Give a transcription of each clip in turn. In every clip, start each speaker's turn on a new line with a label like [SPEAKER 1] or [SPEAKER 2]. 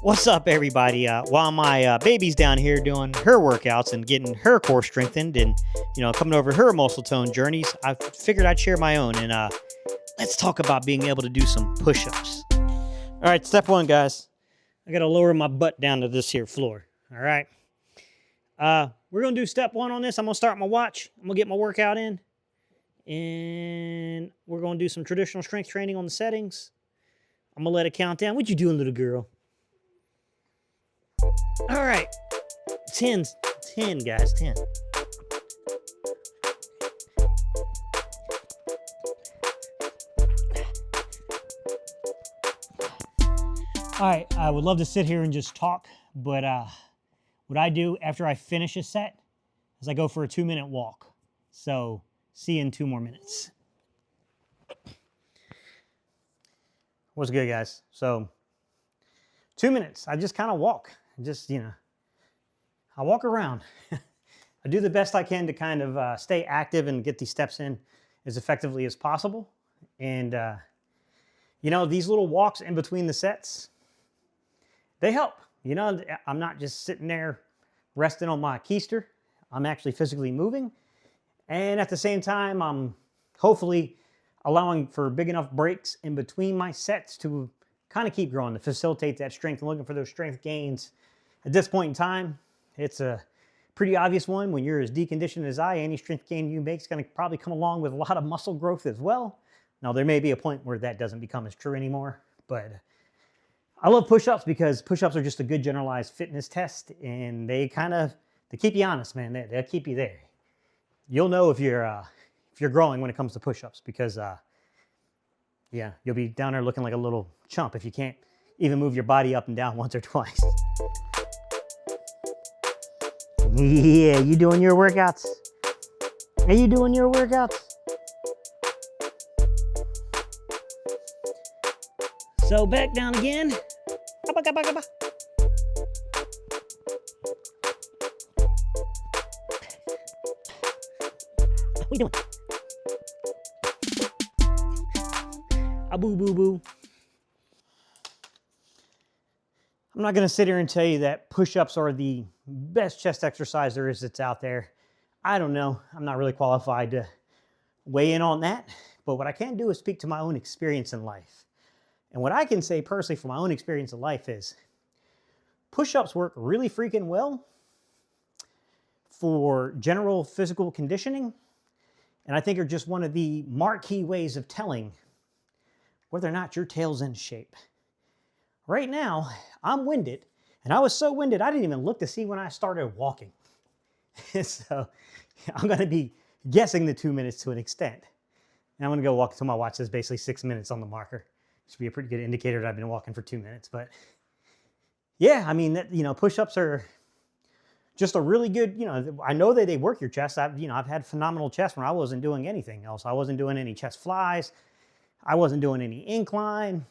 [SPEAKER 1] What's up, everybody? While my baby's down here doing her workouts and getting her core strengthened and, coming over her muscle tone journeys, I figured I'd share my own. And let's talk about being able to do some push ups. All right, step one, guys. I got to lower my butt down to this here floor. All right. We're going to do step one on this. I'm going to start my watch. I'm going to get my workout in. And we're going to do some traditional strength training on the settings. I'm going to let it count down. What you doing, little girl? All right. 10, guys, 10. All right, I would love to sit here and just talk, but what I do after I finish a set is I go for a 2-minute walk. So see you in 2 more minutes. What's good, guys? So 2 minutes, I just kind of walk. Just, I walk around. I do the best I can to kind of stay active and get these steps in as effectively as possible. And, these little walks in between the sets, they help. I'm not just sitting there resting on my keister. I'm actually physically moving. And at the same time, I'm hopefully allowing for big enough breaks in between my sets to kind of keep growing, to facilitate that strength and looking for those strength gains. At this point in time, it's a pretty obvious one. When you're as deconditioned as I, any strength gain you make is going to probably come along with a lot of muscle growth as well. Now, there may be a point where that doesn't become as true anymore, but I love push-ups because push-ups are just a good generalized fitness test, and they keep you honest, man. They'll keep you there. You'll know if you're growing when it comes to push-ups because, you'll be down there looking like a little chump if you can't even move your body up and down once or twice. Yeah, you doing your workouts? Are you doing your workouts? So back down again. What we doing? Boo boo boo. I'm not going to sit here and tell you that push-ups are the best chest exercise there is that's out there. I don't know. I'm not really qualified to weigh in on that. But what I can do is speak to my own experience in life. And what I can say personally from my own experience in life is push-ups work really freaking well for general physical conditioning. And I think are just one of the marquee ways of telling whether or not your tail's in shape. Right now, I'm winded, and I was so winded I didn't even look to see when I started walking. So I'm going to be guessing the 2 minutes to an extent. And I'm going to go walk until my watch says basically 6 minutes on the marker. Should be a pretty good indicator that I've been walking for 2 minutes. But yeah, I mean, push-ups are just a really good, I know that they work your chest. I've had phenomenal chest when I wasn't doing anything else. I wasn't doing any chest flies. I wasn't doing any incline.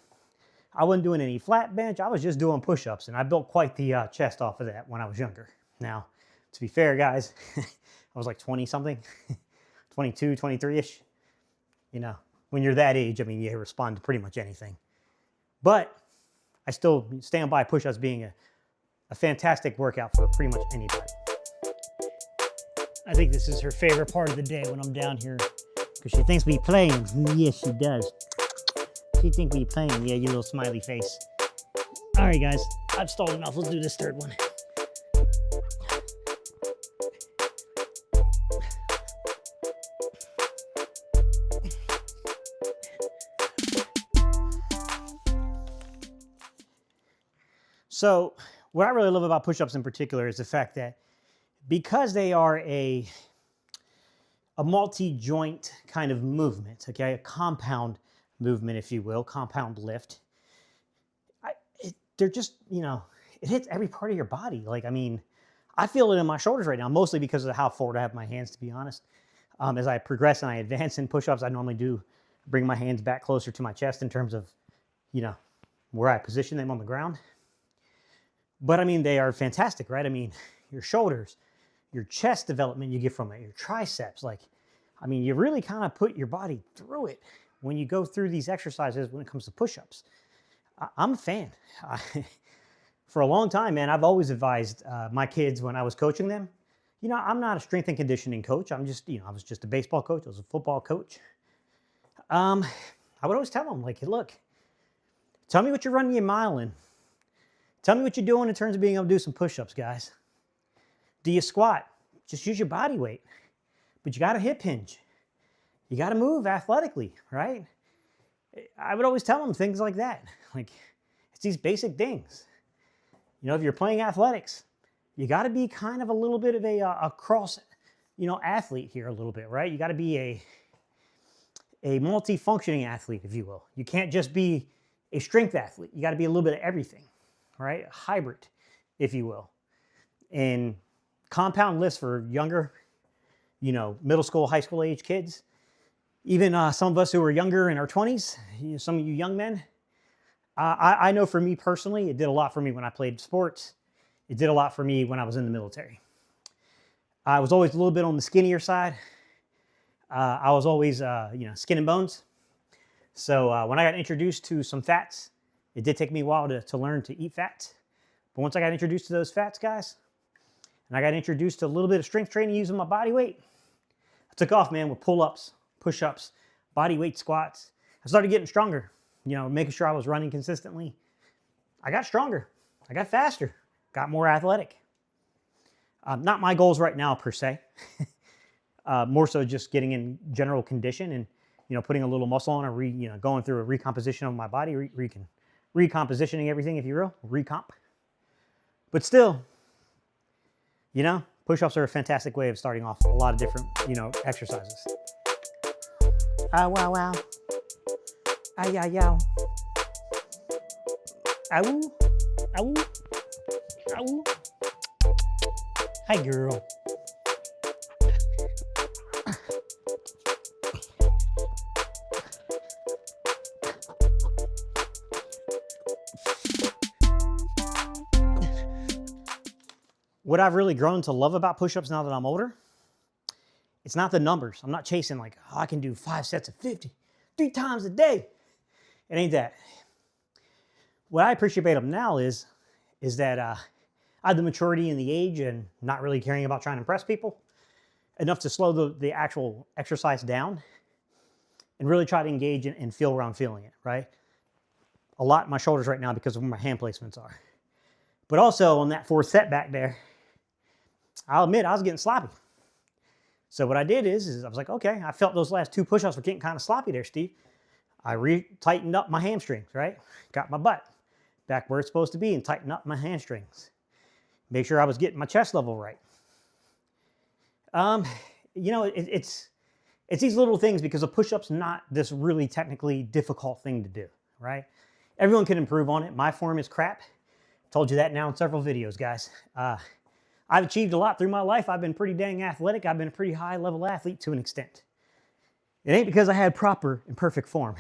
[SPEAKER 1] I wasn't doing any flat bench. I was just doing push-ups, and I built quite the chest off of that when I was younger. Now, to be fair, guys, I was like 20-something, 22, 23-ish. When you're that age, I mean, you respond to pretty much anything. But I still stand by push-ups being a fantastic workout for pretty much anybody. I think this is her favorite part of the day when I'm down here because she thinks we playing. Yes, she does. She thinks we playing. Yeah, you little smiley face. All right, guys. I've stalled enough. Let's do this third one. So what I really love about push-ups in particular is the fact that because they are a multi-joint kind of movement, okay, a compound movement, if you will, compound lift, they're just, it hits every part of your body. Like, I mean, I feel it in my shoulders right now, mostly because of how forward I have my hands, to be honest. As I progress and I advance in push-ups, I normally do bring my hands back closer to my chest in terms of, where I position them on the ground. But I mean, they are fantastic, right? I mean, your shoulders, your chest development you get from it, your triceps, you really kind of put your body through it when you go through these exercises when it comes to push-ups. I'm a fan. for a long time, man, I've always advised my kids when I was coaching them, you know, I'm not a strength and conditioning coach. I'm just, you know, I was just a baseball coach. I was a football coach. I would always tell them, like, hey, look, tell me what you're running your mile in. Tell me what you're doing in terms of being able to do some push-ups, guys. Do you squat? Just use your body weight. But you got to hip hinge. You got to move athletically, right? I would always tell them things like that. Like, it's these basic things. You know, if you're playing athletics, you got to be kind of a little bit of a cross, you know, athlete here a little bit, right? You got to be a multi-functioning athlete, if you will. You can't just be a strength athlete. You got to be a little bit of everything, right? A hybrid, if you will. And compound lifts for younger, you know, middle school, high school age kids, even some of us who are younger in our 20s, you know, some of you young men, I know for me personally, it did a lot for me when I played sports. It did a lot for me when I was in the military. I was always a little bit on the skinnier side. I was always, you know, skin and bones. So when I got introduced to some fats, it did take me a while to learn to eat fats. But once I got introduced to those fats, guys, and I got introduced to a little bit of strength training using my body weight, I took off, man, with pull-ups, push-ups, body weight squats. I started getting stronger, you know, making sure I was running consistently. I got stronger. I got faster. Got more athletic. Not my goals right now, per se. More so just getting in general condition and, you know, putting a little muscle on, you know, going through a recomposition of my body, recompositioning everything, if you will, recomp. But still, you know, push-ups are a fantastic way of starting off a lot of different, you know, exercises. Wow, wow. Ay, ay, yow. Ow. Ow. Ow. Hi, girl. What I've really grown to love about push-ups now that I'm older, it's not the numbers. I'm not chasing like, oh, I can do 5 sets of 50 3 times a day. It ain't that. What I appreciate about them now is that I have the maturity and the age and not really caring about trying to impress people enough to slow the actual exercise down and really try to engage and feel where I'm feeling it, right? A lot in my shoulders right now because of where my hand placements are. But also on that 4th set back there, I'll admit I was getting sloppy. So what I did is I was like, okay, I felt those last 2 push-ups were getting kind of sloppy there, Steve. I tightened up my hamstrings, right? Got my butt back where it's supposed to be and tightened up my hamstrings. Make sure I was getting my chest level right. You know, it's these little things because a push-up's not this really technically difficult thing to do, right? Everyone can improve on it. My form is crap. Told you that now in several videos, guys. I've achieved a lot through my life. I've been pretty dang athletic. I've been a pretty high-level athlete to an extent. It ain't because I had proper and perfect form.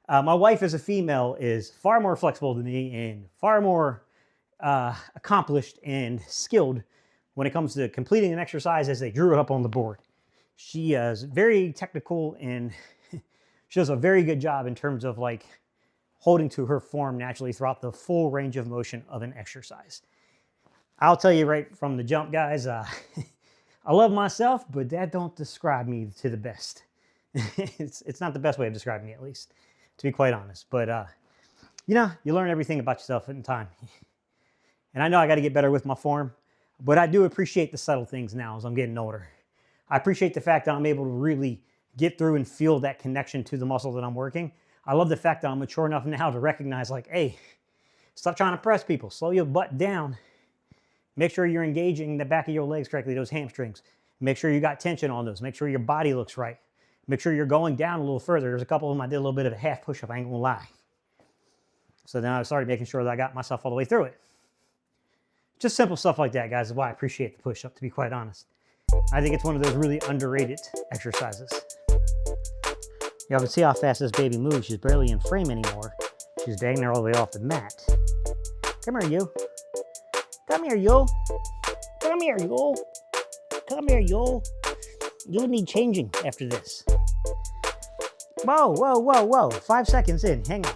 [SPEAKER 1] My wife as a female is far more flexible than me and far more accomplished and skilled when it comes to completing an exercise as they drew it up on the board. She is very technical and she does a very good job in terms of like holding to her form naturally throughout the full range of motion of an exercise. I'll tell you right from the jump, guys, I love myself, but that don't describe me to the best. It's not the best way of describing me, at least, to be quite honest. But, you know, you learn everything about yourself in time. And I know I got to get better with my form, but I do appreciate the subtle things now as I'm getting older. I appreciate the fact that I'm able to really get through and feel that connection to the muscle that I'm working. I love the fact that I'm mature enough now to recognize, like, hey, stop trying to press people. Slow your butt down. Make sure you're engaging the back of your legs correctly, those hamstrings. Make sure you got tension on those. Make sure your body looks right. Make sure you're going down a little further. There's a couple of them I did a little bit of a half push-up, I ain't gonna lie. So then I started making sure that I got myself all the way through it. Just simple stuff like that, guys, is why I appreciate the push-up, to be quite honest. I think it's one of those really underrated exercises. Y'all can see how fast this baby moves. She's barely in frame anymore. She's dang near all the way off the mat. Come here, you. Come here, you. Come here, you. Come here, you. You need changing after this. Whoa, whoa, whoa, whoa. 5 seconds in. Hang on.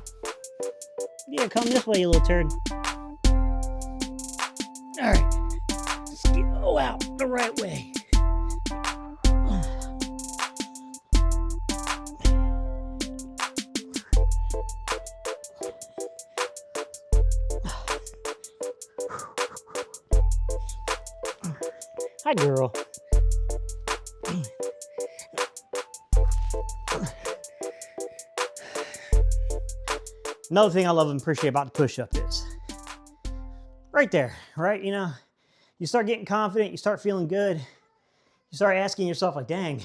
[SPEAKER 1] Yeah, come this way, you little turd. All right. Just get out the right way. Hi, girl. Another thing I love and appreciate about the push-up is right there, right? You know, you start getting confident, you start feeling good, you start asking yourself like, dang,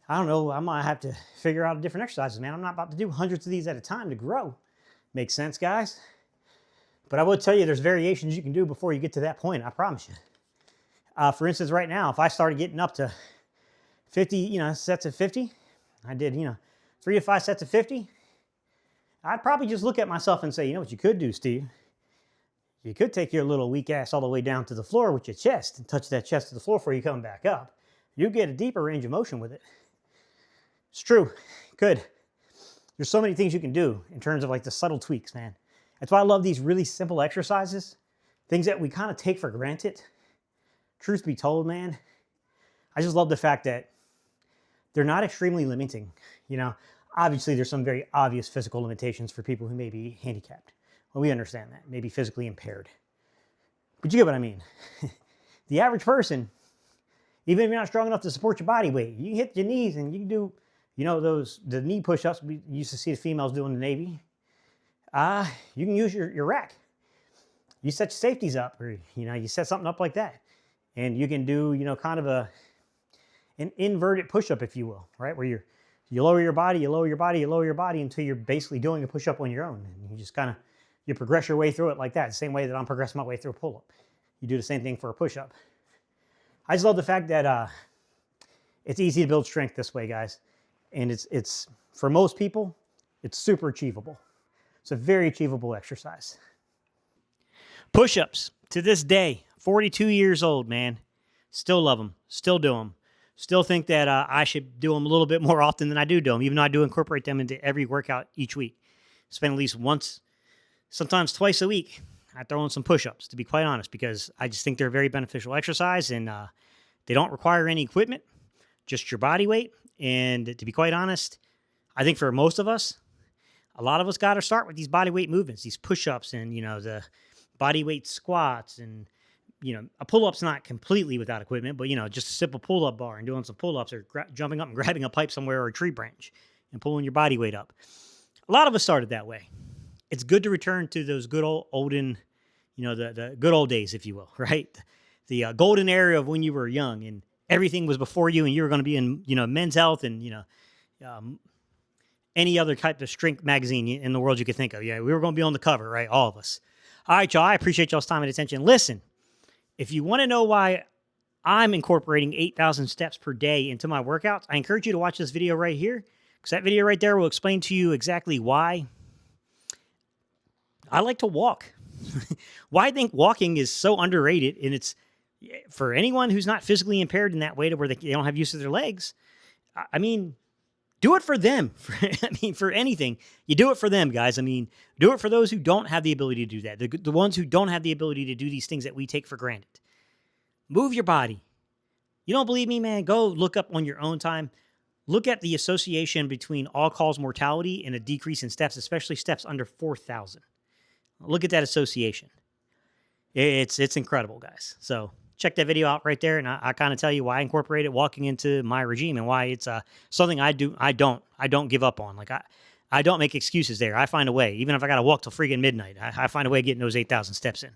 [SPEAKER 1] I don't know, I might have to figure out different exercises, man. I'm not about to do hundreds of these at a time to grow. Makes sense, guys? But I will tell you, there's variations you can do before you get to that point, I promise you. For instance, right now, if I started getting up to 50, sets of 50, I did, 3 to 5 sets of 50, I'd probably just look at myself and say, you know what you could do, Steve? You could take your little weak ass all the way down to the floor with your chest and touch that chest to the floor before you come back up. You get a deeper range of motion with it. It's true. Could. There's so many things you can do in terms of like the subtle tweaks, man. That's why I love these really simple exercises, things that we kind of take for granted. Truth be told, man, I just love the fact that they're not extremely limiting. Obviously there's some very obvious physical limitations for people who may be handicapped. Well, we understand that, maybe physically impaired. But you get what I mean. The average person, even if you're not strong enough to support your body weight, you can hit your knees and you can do, the knee push-ups we used to see the females do in the Navy. You can use your rack. You set your safeties up, or, you set something up like that. And you can do, kind of an inverted push-up, if you will, right? Where you lower your body, you lower your body, you lower your body until you're basically doing a push-up on your own. And you just you progress your way through it like that, the same way that I'm progressing my way through a pull-up. You do the same thing for a push-up. I just love the fact that it's easy to build strength this way, guys. And it's for most people, it's super achievable. It's a very achievable exercise. Push-ups, to this day, 42 years old, man. Still love them, still do them. Still think that I should do them a little bit more often than I do them, even though I do incorporate them into every workout each week. Spend at least once, sometimes twice a week, I throw in some push-ups, to be quite honest, because I just think they're a very beneficial exercise, and they don't require any equipment, just your body weight. And to be quite honest, I think for most of us, a lot of us got to start with these body weight movements, these push-ups and, the body weight squats and, a pull-up's not completely without equipment, but, just a simple pull-up bar and doing some pull-ups or jumping up and grabbing a pipe somewhere or a tree branch and pulling your body weight up. A lot of us started that way. It's good to return to those good olden, the good old days, if you will, right? The golden era of when you were young and everything was before you and you were going to be in, Men's Health and, any other type of strength magazine in the world you could think of. Yeah, we were going to be on the cover, right? All of us. All right, y'all. I appreciate y'all's time and attention. Listen. If you want to know why I'm incorporating 8,000 steps per day into my workouts, I encourage you to watch this video right here, because that video right there will explain to you exactly why I like to walk. Why I think walking is so underrated, and it's for anyone who's not physically impaired in that way to where they don't have use of their legs. I mean, do it for them. For anything, you do it for them, guys. Do it for those who don't have the ability to do that. The ones who don't have the ability to do these things that we take for granted. Move your body. You don't believe me, man? Go look up on your own time. Look at the association between all-cause mortality and a decrease in steps, especially steps under 4,000. Look at that association. It's incredible, guys. So check that video out right there, and I kind of tell you why I incorporated walking into my regime and why it's something I don't give up on. Like I don't make excuses there. I find a way, even if I got to walk till freaking midnight. I find a way of getting those 8,000 steps in.